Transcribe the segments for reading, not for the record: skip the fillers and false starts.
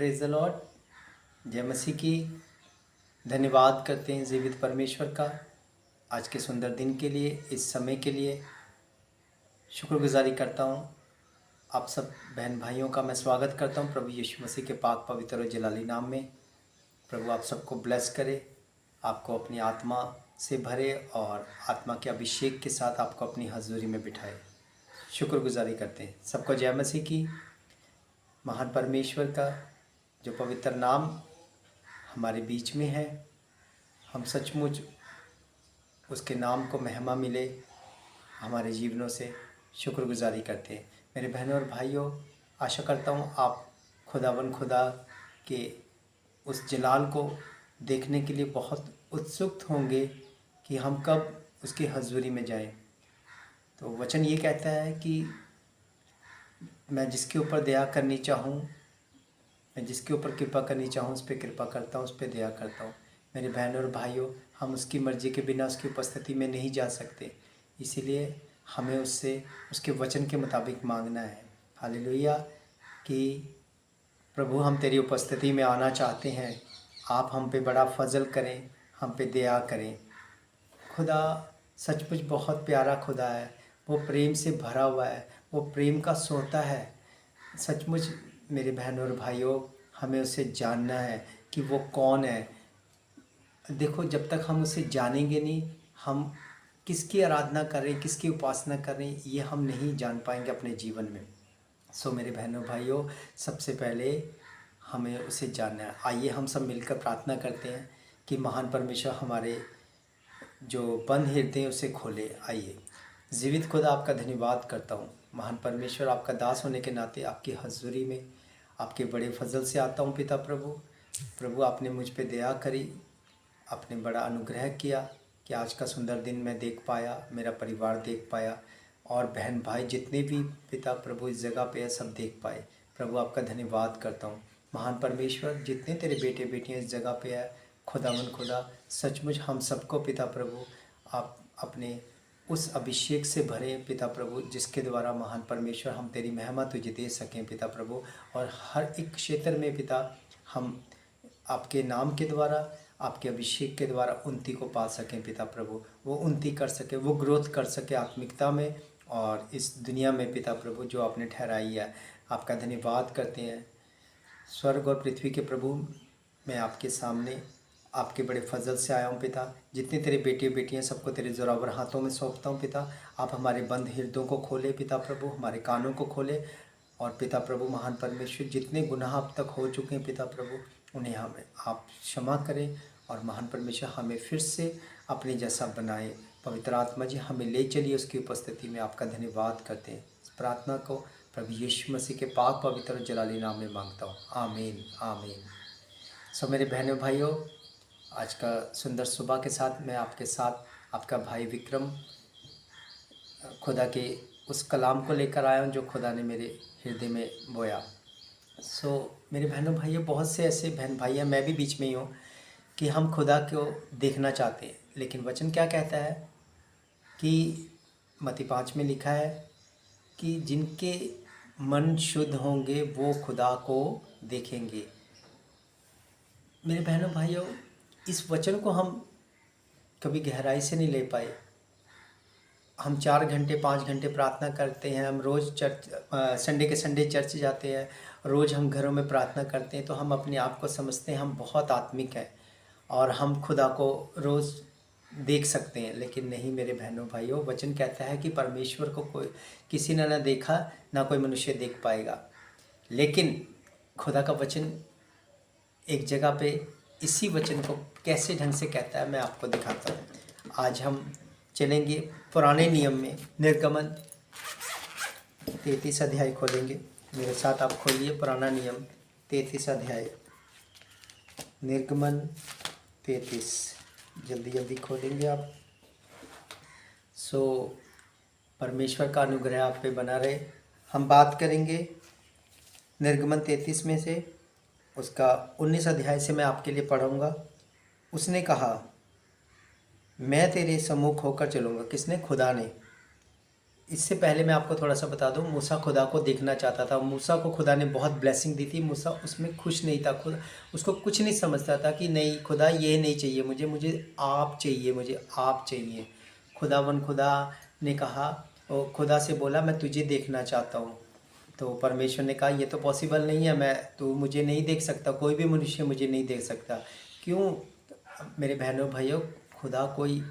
Praise the Lord. जय मसीह की। धन्यवाद करते हैं जीवित परमेश्वर का आज के सुंदर दिन के लिए, इस समय के लिए शुक्रगुजारी करता हूँ। आप सब बहन भाइयों का मैं स्वागत करता हूँ प्रभु यीशु मसीह के पाक पवित्र और जलाली नाम में। प्रभु आप सबको ब्लेस करे, आपको अपनी आत्मा से भरे और आत्मा के अभिषेक के साथ आपको अपनी हजूरी में बिठाए। शुक्रगुजारी करते हैं। सबको जय मसीह की। महान परमेश्वर का जो पवित्र नाम हमारे बीच में है, हम सचमुच उसके नाम को महिमा मिले हमारे जीवनों से शुक्रगुजारी करते हैं। मेरे बहनों और भाइयों, आशा करता हूँ आप खुदा के उस जलाल को देखने के लिए बहुत उत्सुक होंगे कि हम कब उसकी हजूरी में जाएं। तो वचन ये कहता है कि मैं जिसके ऊपर दया करनी चाहूँ, मैं जिसके ऊपर कृपा करनी चाहूँ उस पर कृपा करता हूँ, उस पर दया करता हूँ। मेरे बहनों और भाइयों, हम उसकी मर्ज़ी के बिना उसकी उपस्थिति में नहीं जा सकते, इसीलिए हमें उससे उसके वचन के मुताबिक मांगना है। हालेलुया। कि प्रभु हम तेरी उपस्थिति में आना चाहते हैं, आप हम पे बड़ा फजल करें, हम पे दया करें। खुदा सचमुच बहुत प्यारा खुदा है, वो प्रेम से भरा हुआ है, वो प्रेम का सोता है। सचमुच मेरे बहनों और भाइयों, हमें उसे जानना है कि वो कौन है। देखो, जब तक हम उसे जानेंगे नहीं, हम किसकी आराधना कर रहे हैं, किसकी उपासना कर रहे हैं, ये हम नहीं जान पाएंगे अपने जीवन में। सो मेरे बहनों भाइयों, सबसे पहले हमें उसे जानना है। आइए हम सब मिलकर प्रार्थना करते हैं कि महान परमेश्वर हमारे जो बंद हृदय उसे खोले। आइए। जीवित खुदा, आपका धन्यवाद करता हूँ। महान परमेश्वर, आपका दास होने के नाते आपकी हजूरी में आपके बड़े फजल से आता हूँ। पिता प्रभु आपने मुझ पे दया करी, आपने बड़ा अनुग्रह किया कि आज का सुंदर दिन मैं देख पाया, मेरा परिवार देख पाया और बहन भाई जितने भी पिता प्रभु इस जगह पे है सब देख पाए। प्रभु आपका धन्यवाद करता हूँ। महान परमेश्वर, जितने तेरे बेटे बेटियाँ इस जगह पे है, खुदा सचमुच हम सबको पिता प्रभु आप अपने उस अभिषेक से भरे पिता प्रभु, जिसके द्वारा महान परमेश्वर हम तेरी महिमा तुझे दे सकें पिता प्रभु। और हर एक क्षेत्र में पिता हम आपके नाम के द्वारा, आपके अभिषेक के द्वारा उन्नति को पा सकें पिता प्रभु। वो उन्नति कर सके, वो ग्रोथ कर सके आत्मिकता में और इस दुनिया में पिता प्रभु जो आपने ठहराई है। आपका धन्यवाद करते हैं। स्वर्ग और पृथ्वी के प्रभु, मैं आपके सामने आपके बड़े फजल से आया हूँ पिता। जितने तेरे बेटे बेटियाँ सबको तेरे जोरावर हाथों में सौंपता हूँ पिता। आप हमारे बंद हृदयों को खोले पिता प्रभु, हमारे कानों को खोले और पिता प्रभु महान परमेश्वर, जितने गुनाह अब तक हो चुके हैं पिता प्रभु, उन्हें हमें आप क्षमा करें और महान परमेश्वर हमें फिर से अपने जैसा बनाए। पवित्र आत्मा जी हमें ले चलिए उसकी उपस्थिति में। आपका धन्यवाद करते हैं। इस प्रार्थना को प्रभु यीशु मसीह के पाक पवित्र और जलाली नाम में मांगता हूँ। आमीन आमीन। सो मेरे बहनों भाइयों, आज का सुंदर सुबह के साथ मैं आपके साथ आपका भाई विक्रम खुदा के उस कलाम को लेकर आया हूँ जो खुदा ने मेरे हृदय में बोया। सो मेरे बहनों भाइयों, बहुत से ऐसे बहन भाई हैं, मैं भी बीच में ही हूँ, कि हम खुदा को देखना चाहते हैं, लेकिन वचन क्या कहता है कि मत्ती 5 में लिखा है कि जिनके मन शुद्ध होंगे वो खुदा को देखेंगे। मेरे बहनों भाइयों, इस वचन को हम कभी गहराई से नहीं ले पाए। हम 4 घंटे 5 घंटे प्रार्थना करते हैं, हम रोज़ चर्च संडे के संडे चर्च जाते हैं, रोज़ हम घरों में प्रार्थना करते हैं, तो हम अपने आप को समझते हैं हम बहुत आत्मिक हैं और हम खुदा को रोज़ देख सकते हैं। लेकिन नहीं मेरे बहनों भाइयों, वचन कहता है कि परमेश्वर को कोई किसी ने ना देखा, ना कोई मनुष्य देख पाएगा। लेकिन खुदा का वचन एक जगह पे इसी वचन को कैसे ढंग से कहता है मैं आपको दिखाता हूँ। आज हम चलेंगे पुराने नियम में, निर्गमन 33 अध्याय खोलेंगे। मेरे साथ आप खोलिए पुराना नियम 33 अध्याय, निर्गमन 33, जल्दी जल्दी खोलेंगे आप। सो परमेश्वर का अनुग्रह आप पे बना रहे। हम बात करेंगे निर्गमन 33 में से, उसका 19 अध्याय से मैं आपके लिए पढ़ूंगा। उसने कहा, मैं तेरे सम्मुख होकर चलूँगा। किसने? खुदा ने। इससे पहले मैं आपको थोड़ा सा बता दूं, मूसा खुदा को देखना चाहता था। मूसा को खुदा ने बहुत ब्लेसिंग दी थी। मूसा उसमें खुश नहीं था, खुद उसको कुछ नहीं समझता था कि नहीं खुदा ये नहीं चाहिए मुझे, मुझे आप चाहिए, मुझे आप चाहिए। खुदा ने कहा, और खुदा से बोला मैं तुझे देखना चाहता हूँ। तो परमेश्वर ने कहा ये तो पॉसिबल नहीं है, मैं तू मुझे नहीं देख सकता, कोई भी मनुष्य मुझे नहीं देख सकता। क्यों? मेरे बहनों भाइयों, खुदा कोई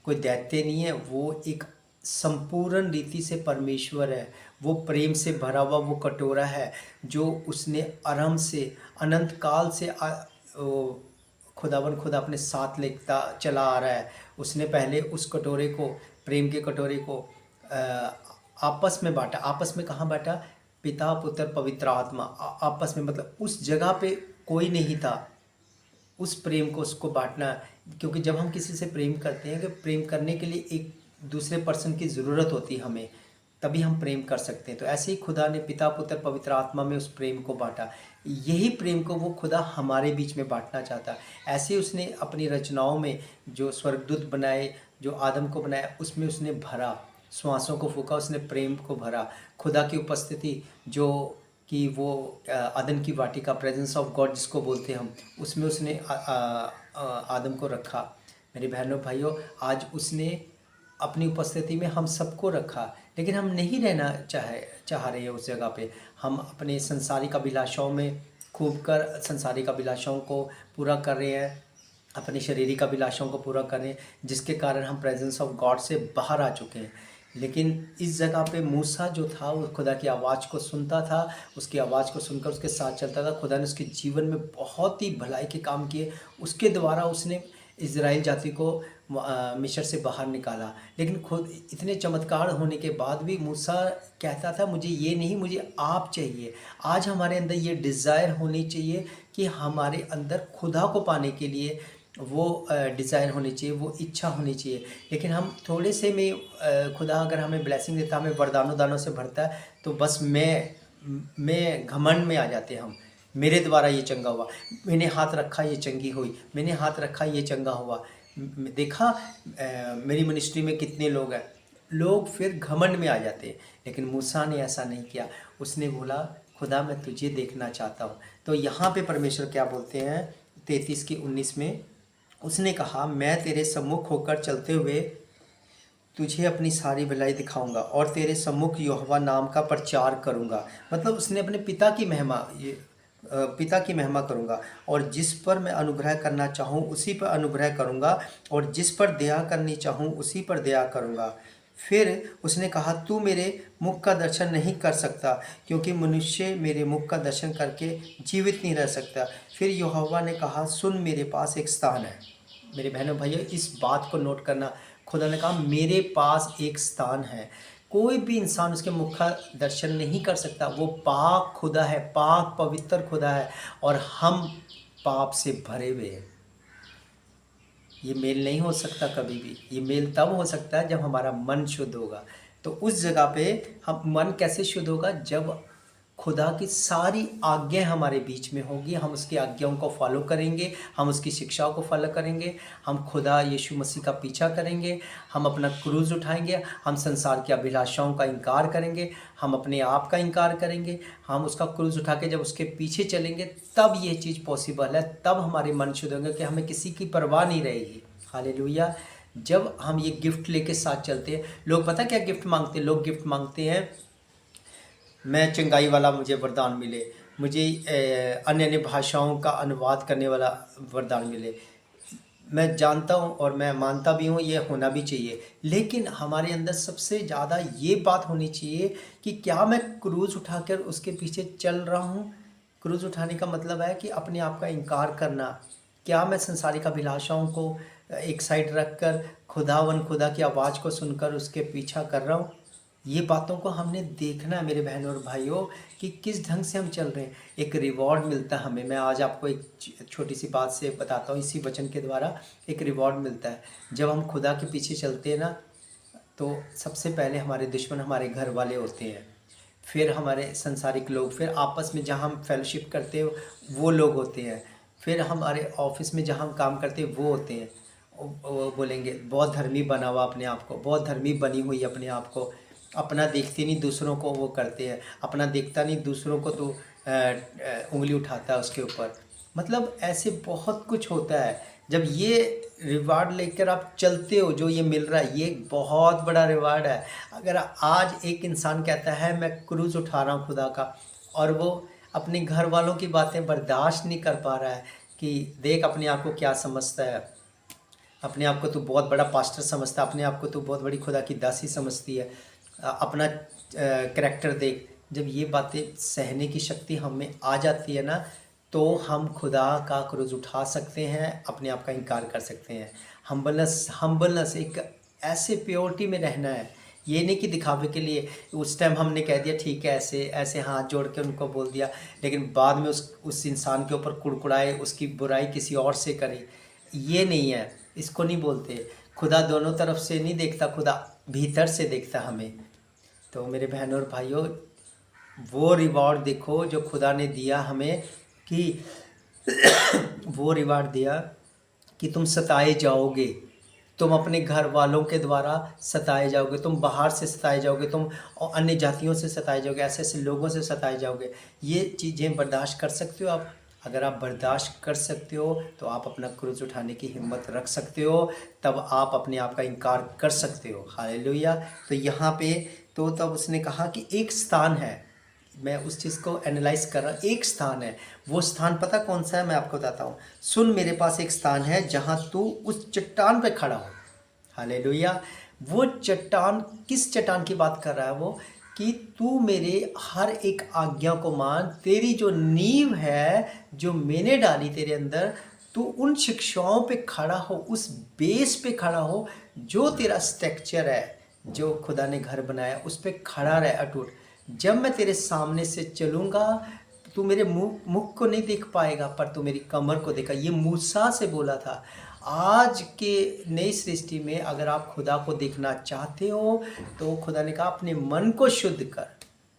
कोई दैत्य नहीं है, वो एक संपूर्ण रीति से परमेश्वर है। वो प्रेम से भरा हुआ वो कटोरा है जो उसने आरंभ से अनंत काल से खुदावन खुदा अपने साथ लेता चला आ रहा है। उसने पहले उस कटोरे को, प्रेम के कटोरे को आपस में बांटा। आपस में कहाँ बांटा? पिता पुत्र पवित्र आत्मा, आपस में, मतलब उस जगह पे कोई नहीं था उस प्रेम को उसको बांटना। क्योंकि जब हम किसी से प्रेम करते हैं, कि प्रेम करने के लिए एक दूसरे पर्सन की ज़रूरत होती है हमें, तभी हम प्रेम कर सकते हैं। तो ऐसे ही खुदा ने पिता पुत्र पवित्र आत्मा में उस प्रेम को बांटा। यही प्रेम को वो खुदा हमारे बीच में बांटना चाहता। ऐसे उसने अपनी रचनाओं में जो स्वर्गदूत बनाए, जो आदम को बनाया, उसमें उसने भरा, श्वासों को फूका, उसने प्रेम को भरा। खुदा की उपस्थिति जो कि वो अदन की वाटिका, प्रेजेंस ऑफ गॉड जिसको बोलते हैं हम, उसमें उसने आदम को रखा। मेरे बहनों भाइयों, आज उसने अपनी उपस्थिति में हम सबको रखा, लेकिन हम नहीं रहना चाह रहे हैं उस जगह पे। हम अपने संसारिक अभिलाषाओं में खूब कर संसारिक अभिलाषाओं को पूरा कर रहे हैं, अपने शारीरिक अभिलाषाओं को पूरा कर रहे हैं, जिसके कारण हम प्रेजेंस ऑफ गॉड से बाहर आ चुके हैं। लेकिन इस जगह पे मूसा जो था वो खुदा की आवाज़ को सुनता था, उसकी आवाज़ को सुनकर उसके साथ चलता था। खुदा ने उसके जीवन में बहुत ही भलाई के काम किए, उसके द्वारा उसने इज़राइल जाति को मिस्र से बाहर निकाला। लेकिन खुद इतने चमत्कार होने के बाद भी मूसा कहता था मुझे ये नहीं, मुझे आप चाहिए। आज हमारे अंदर ये डिज़ायर होनी चाहिए कि हमारे अंदर खुदा को पाने के लिए वो डिज़ायर होनी चाहिए, वो इच्छा होनी चाहिए। लेकिन हम थोड़े से में खुदा अगर हमें ब्लेसिंग देता, हमें वरदानों दानों से भरता है, तो बस मैं घमंड में आ जाते हैं हम। मेरे द्वारा ये चंगा हुआ, मैंने हाथ रखा ये चंगी हुई, मैंने हाथ रखा ये चंगा हुआ। देखा मेरी मिनिस्ट्री में कितने लोग हैं, लोग फिर घमंड में आ जाते हैं। लेकिन मूसा ने ऐसा नहीं किया। उसने बोला खुदा मैं तुझे देखना चाहता हूँ। तो यहाँ पे परमेश्वर क्या बोलते हैं 33:19 में, उसने कहा मैं तेरे सम्मुख होकर चलते हुए तुझे अपनी सारी भलाई दिखाऊंगा और तेरे सम्मुख यहोवा नाम का प्रचार करूंगा। मतलब उसने अपने पिता की महिमा करूंगा, और जिस पर मैं अनुग्रह करना चाहूँ उसी पर अनुग्रह करूंगा, और जिस पर दया करनी चाहूँ उसी पर दया करूंगा। फिर उसने कहा तू मेरे मुख का दर्शन नहीं कर सकता, क्योंकि मनुष्य मेरे मुख का दर्शन करके जीवित नहीं रह सकता। फिर यहोवा ने कहा सुन, मेरे पास एक स्थान है। मेरे बहनों भाइयों, इस बात को नोट करना, खुदा ने कहा मेरे पास एक स्थान है। कोई भी इंसान उसके मुख का दर्शन नहीं कर सकता। वो पाक खुदा है, पाक पवित्र खुदा है, और हम पाप से भरे हुए हैं। ये मेल नहीं हो सकता कभी भी। ये मेल तब हो सकता है जब हमारा मन शुद्ध होगा। तो उस जगह पे हम, मन कैसे शुद्ध होगा? जब खुदा की सारी आज्ञाएं हमारे बीच में होगी, हम उसकी आज्ञाओं को फॉलो करेंगे, हम उसकी शिक्षाओं को फॉलो करेंगे, हम खुदा यीशु मसीह का पीछा करेंगे, हम अपना क्रूज उठाएंगे, हम संसार की अभिलाषाओं का इनकार करेंगे, हम अपने आप का इनकार करेंगे, हम उसका क्रूज उठा के जब उसके पीछे चलेंगे, तब ये चीज़ पॉसिबल है। तब हमारे मन शुद्ध होंगे कि हमें किसी की परवाह नहीं रहेगी। हालेलुया। जब हम ये गिफ्ट लेके साथ चलते हैं, लोग पता क्या गिफ्ट मांगते हैं? लोग गिफ्ट मांगते हैं मैं चंगाई वाला मुझे वरदान मिले, मुझे अन्य अन्य भाषाओं का अनुवाद करने वाला वरदान मिले। मैं जानता हूँ और मैं मानता भी हूँ ये होना भी चाहिए, लेकिन हमारे अंदर सबसे ज़्यादा ये बात होनी चाहिए कि क्या मैं क्रूज उठाकर उसके पीछे चल रहा हूँ? क्रूज उठाने का मतलब है कि अपने आप का इनकार करना। क्या मैं संसारिक अभिलाषाओं को एक साइड रखकर खुदा की आवाज़ को सुनकर उसके पीछा कर रहा हूँ? ये बातों को हमने देखना है मेरे बहनों और भाइयों, कि किस ढंग से हम चल रहे हैं। एक रिवॉर्ड मिलता है हमें। मैं आज आपको एक छोटी सी बात से बताता हूँ, इसी वचन के द्वारा एक रिवॉर्ड मिलता है। जब हम खुदा के पीछे चलते हैं ना, तो सबसे पहले हमारे दुश्मन हमारे घर वाले होते हैं, फिर हमारे संसारिक लोग, फिर आपस में जहाँ हम फेलोशिप करते हैं वो लोग होते हैं, फिर हमारे ऑफिस में जहाँ हम काम करते हैं वो होते हैं। वो बोलेंगे बहुत धर्मी बना हुआ अपने आप को, बहुत धर्मी बनी हुई अपने आप को। अपना देखते नहीं दूसरों को वो करते हैं, अपना देखता नहीं दूसरों को तो उंगली उठाता है उसके ऊपर। मतलब ऐसे बहुत कुछ होता है। जब ये रिवार्ड लेकर आप चलते हो, जो ये मिल रहा है ये एक बहुत बड़ा रिवार्ड है। अगर आज एक इंसान कहता है मैं क्रूज उठा रहा हूँ खुदा का, और वो अपने घर वालों की बातें बर्दाश्त नहीं कर पा रहा है कि देख अपने आप को क्या समझता है, अपने आप को तो बहुत बड़ा पास्टर समझता है, अपने आप को तो बहुत बड़ी खुदा की दासी समझती है, अपना करैक्टर देख। जब ये बातें सहने की शक्ति हमें आ जाती है ना, तो हम खुदा का क्रूज उठा सकते हैं, अपने आप का इनकार कर सकते हैं। हम्बलनेस एक ऐसे प्योरिटी में रहना है, ये नहीं कि दिखावे के लिए उस टाइम हमने कह दिया ठीक है, ऐसे ऐसे हाथ जोड़ के उनको बोल दिया, लेकिन बाद में उस इंसान के ऊपर कुड़कुड़ाए, उसकी बुराई किसी और से करे। ये नहीं है, इसको नहीं बोलते। खुदा दोनों तरफ से नहीं देखता, खुदा भीतर से देखता हमें। तो मेरे बहनों और भाइयों, वो रिवॉर्ड देखो जो खुदा ने दिया हमें, कि वो रिवार्ड दिया कि तुम सताए जाओगे, तुम अपने घर वालों के द्वारा सताए जाओगे, तुम बाहर से सताए जाओगे, तुम अन्य जातियों से सताए जाओगे, ऐसे ऐसे लोगों से सताए जाओगे। ये चीज़ें बर्दाश्त कर सकते हो आप? अगर आप बर्दाश्त कर सकते हो तो आप अपना क्रूज उठाने की हिम्मत रख सकते हो, तब आप अपने आप का इनकार कर सकते हो। हालेलुया। तो यहाँ पे तो तब उसने कहा कि एक स्थान है, मैं उस चीज़ को एनालाइज कर रहा, एक स्थान है। वो स्थान पता कौन सा है? मैं आपको बताता हूँ। सुन, मेरे पास एक स्थान है जहाँ तू उस चट्टान पे खड़ा हो। हालेलुया। वो चट्टान, किस चट्टान की बात कर रहा है वो? कि तू मेरे हर एक आज्ञा को मान, तेरी जो नींव है जो मैंने डाली तेरे अंदर, तू उन शिक्षाओं पे खड़ा हो, उस बेस पे खड़ा हो, जो तेरा स्ट्रक्चर है, जो खुदा ने घर बनाया उस पे खड़ा रहे अटूट। जब मैं तेरे सामने से चलूँगा, तू मेरे मुख को नहीं देख पाएगा, पर तू मेरी कमर को देखा। ये मूसा से बोला था। आज के नई सृष्टि में अगर आप खुदा को देखना चाहते हो, तो खुदा ने कहा अपने मन को शुद्ध कर।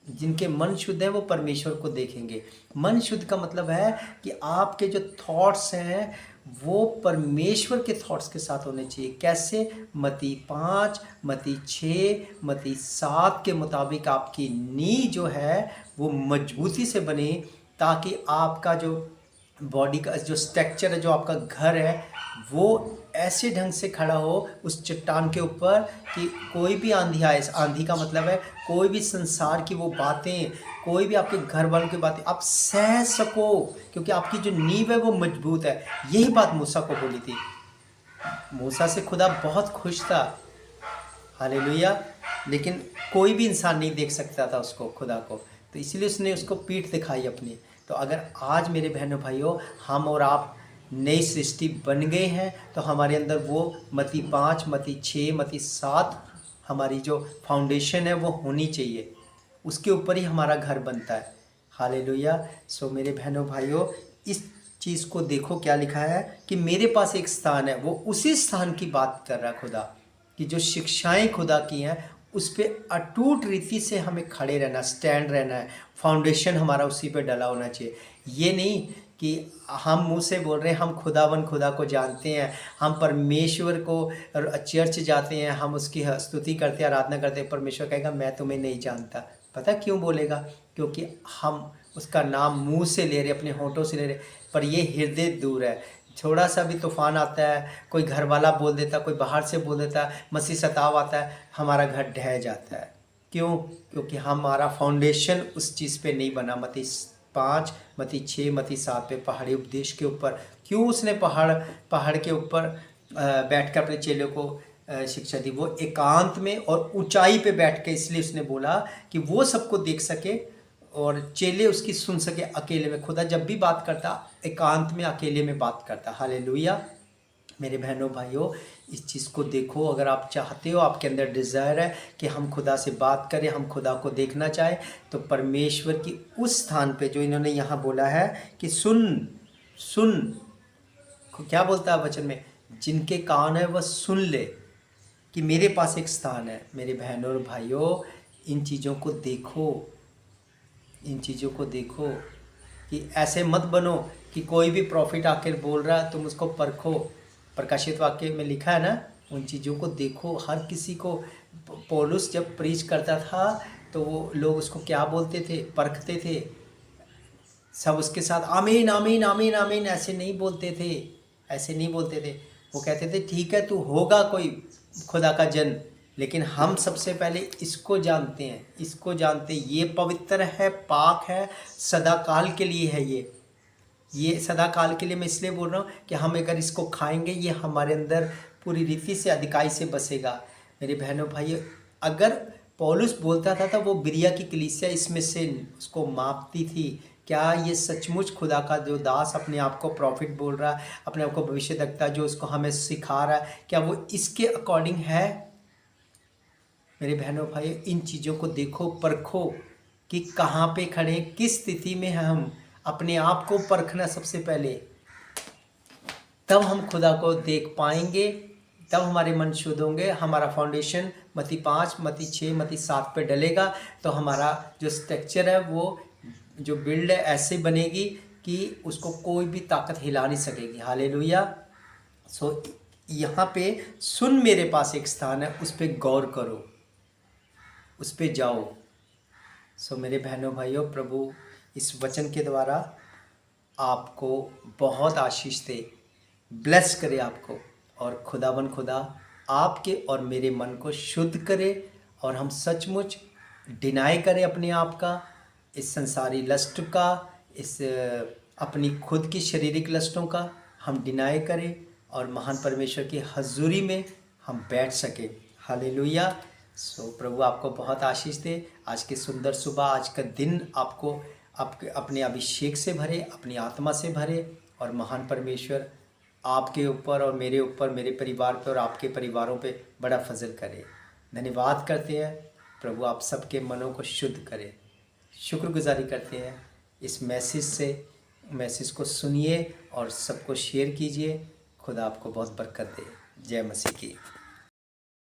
जिनके मन शुद्ध है वो परमेश्वर को देखेंगे। मन शुद्ध का मतलब है कि आपके जो थॉट्स हैं वो परमेश्वर के थॉट्स के साथ होने चाहिए। कैसे? मत्ती 5, मत्ती 6, मत्ती 7 के मुताबिक आपकी नींव जो है वो मजबूती से बने, ताकि आपका जो बॉडी का जो स्ट्रक्चर है, जो आपका घर है, वो ऐसे ढंग से खड़ा हो उस चट्टान के ऊपर कि कोई भी आंधी आए, आंधी का मतलब है कोई भी संसार की वो बातें, कोई भी आपके घर वालों की बातें आप सह सको, क्योंकि आपकी जो नींव है वो मजबूत है। यही बात मूसा को बोली थी। मूसा से खुदा बहुत खुश था। हालेलुया। लेकिन कोई भी इंसान नहीं देख सकता था उसको, खुदा को, तो इसलिए उसने उसको पीठ दिखाई अपनी। तो अगर आज मेरे बहनों भाइयों हम और आप नई सृष्टि बन गए हैं, तो हमारे अंदर वो मत्ती 5, मत्ती 6, मत्ती 7 हमारी जो फाउंडेशन है वो होनी चाहिए। उसके ऊपर ही हमारा घर बनता है। हालेलुया। सो मेरे बहनों भाइयों, इस चीज़ को देखो क्या लिखा है कि मेरे पास एक स्थान है। वो उसी स्थान की बात कर रहा है खुदा, कि जो शिक्षाएं खुदा की हैं उस पर अटूट रीति से हमें खड़े रहना, स्टैंड रहना है। फाउंडेशन हमारा उसी पे डला होना चाहिए। ये नहीं कि हम मुंह से बोल रहे हैं हम खुदा को जानते हैं, हम परमेश्वर को चर्च जाते हैं, हम उसकी स्तुति करते हैं, आराधना करते हैं, परमेश्वर कहेगा मैं तुम्हें नहीं जानता। पता क्यों बोलेगा? क्योंकि हम उसका नाम मुंह से ले रहे, अपने होठों से ले रहे, पर ये हृदय दूर है। थोड़ा सा भी तूफान आता है, कोई घर वाला बोल देता, कोई बाहर से बोल देता, मसीह सताव आता है, हमारा घर ढह जाता है। क्यों? क्योंकि हमारा फाउंडेशन उस चीज़ पे नहीं बना। मत्ती 5, मत्ती 6, मत्ती 7 पे पहाड़ी उपदेश के ऊपर। क्यों उसने पहाड़ के ऊपर बैठ कर अपने चेलों को शिक्षा दी? वो एकांत में और ऊंचाई पे बैठ के, इसलिए उसने बोला कि वो सबको देख सके और चेले उसकी सुन सके अकेले में। खुदा जब भी बात करता एकांत में, अकेले में बात करता। हालेलुया। मेरे बहनों भाइयों, इस चीज़ को देखो। अगर आप चाहते हो, आपके अंदर डिज़ायर है कि हम खुदा से बात करें, हम खुदा को देखना चाहें, तो परमेश्वर की उस स्थान पे जो इन्होंने यहाँ बोला है कि सुन, क्या बोलता है वचन में? जिनके कान है वह सुन ले, कि मेरे पास एक स्थान है। मेरे बहनों और भाइयों, इन चीज़ों को देखो, इन चीज़ों को देखो, कि ऐसे मत बनो कि कोई भी प्रॉफिट आकर बोल रहा है तुम उसको परखो। प्रकाशित वाक्य में लिखा है ना, उन चीज़ों को देखो। हर किसी को पौलुस जब प्रीच करता था तो वो लोग उसको क्या बोलते थे, परखते थे, सब उसके साथ आमीन आमीन आमीन आमीन ऐसे नहीं बोलते थे, ऐसे नहीं बोलते थे। वो कहते थे ठीक है तू होगा कोई खुदा का जन, लेकिन हम सबसे पहले इसको जानते हैं, इसको जानते हैं, ये पवित्र है, पाक है, सदा काल के लिए है। ये सदा काल के लिए मैं इसलिए बोल रहा हूँ कि हम अगर इसको खाएंगे ये हमारे अंदर पूरी रीति से अधिकाई से बसेगा। मेरे बहनों भाइयों, अगर पौलुस बोलता था तो वो बिरिया की कलीसिया इसमें से उसको मापती थी। क्या ये सचमुच खुदा का जो दास अपने आप को प्रॉफिट बोल रहा है, अपने आप को भविष्यद्वक्ता जो उसको हमें सिखा रहा है, क्या वो इसके अकॉर्डिंग है? मेरे बहनों भाइयों, इन चीज़ों को देखो, परखो कि कहाँ पे खड़े, किस स्थिति में हैं हम। अपने आप को परखना सबसे पहले, तब हम खुदा को देख पाएंगे, तब हमारे मन शुद्ध होंगे। हमारा फाउंडेशन मत्ती 5, मत्ती 6, मत्ती 7 पे डलेगा तो हमारा जो स्ट्रक्चर है, वो जो बिल्ड है ऐसे बनेगी कि उसको कोई भी ताकत हिला नहीं सकेगी। हालेलुया। सो यहाँ पे सुन, मेरे पास एक स्थान है, उस पर गौर करो, उस पर जाओ। सो मेरे बहनों भाइयों, प्रभु इस वचन के द्वारा आपको बहुत आशीष दे, ब्लेस करे आपको, और खुदावन खुदा आपके और मेरे मन को शुद्ध करे, और हम सचमुच डिनाई करें अपने आप का, इस संसारी लस्ट का, इस अपनी खुद की शारीरिक लस्टों का हम डिनाई करें, और महान परमेश्वर की हजूरी में हम बैठ सकें। हालेलुया। सो प्रभु आपको बहुत आशीष दे। आज की सुंदर सुबह, आज का दिन आपको आपके अपने अभिषेक से भरे, अपनी आत्मा से भरे, और महान परमेश्वर आपके ऊपर और मेरे ऊपर, मेरे परिवार पे और आपके परिवारों पे बड़ा फजल करे। धन्यवाद करते हैं प्रभु, आप सबके मनों को शुद्ध करें। शुक्रगुजारी करते हैं इस मैसेज को सुनिए और सबको शेयर कीजिए। खुदा आपको बहुत बरकत दे। जय मसीह की।